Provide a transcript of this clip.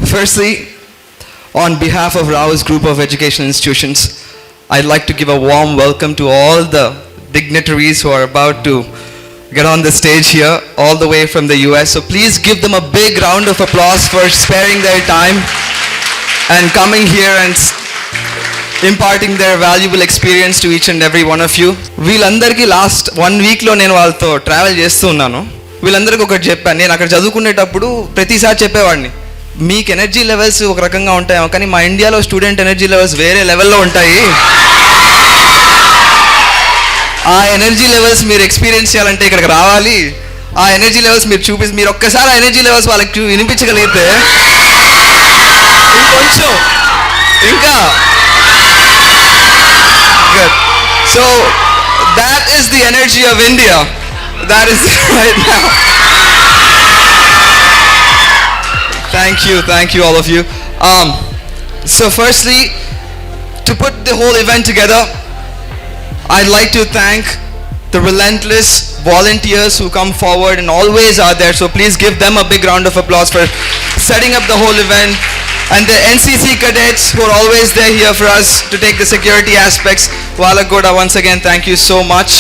Firstly, on behalf of Rao's Group of Educational Institutions, I'd like to give a warm welcome to all the dignitaries who are about to get on the stage here, all the way from the US. So please give them a big round of applause for sparing their time and coming here and imparting their valuable experience to each and every one of you. వీళ్ళందరికీ last 1 వీక్లో నేను వాళ్ళతో travel చేస్తూ ఉన్నాను. వీళ్ళందరికీ ఒకటి చెప్పాను. నేను అక్కడ చదువుకునేటప్పుడు ప్రతిసారి చెప్పేవాడిని, మీకు ఎనర్జీ లెవెల్స్ ఒక రకంగా ఉంటాయేమో, కానీ మా ఇండియాలో స్టూడెంట్ ఎనర్జీ లెవెల్స్ వేరే లెవెల్లో ఉంటాయి. ఆ ఎనర్జీ లెవెల్స్ మీరు ఎక్స్పీరియన్స్ చేయాలంటే ఇక్కడికి రావాలి. ఆ ఎనర్జీ లెవెల్స్ మీరు ఒక్కసారి ఆ ఎనర్జీ లెవెల్స్ వాళ్ళకి వినిపించగలిగితే ఇంకొంచెం ఇంకా good. So that is the energy of India. That is right now. Thank you all of you. So firstly, to put the whole event together, I'd like to thank the relentless volunteers who come forward and always are there. So please give them a big round of applause for setting up the whole event. And the NCC cadets who are always there here for us to take the security aspects. Valagoda, once again, thank you so much.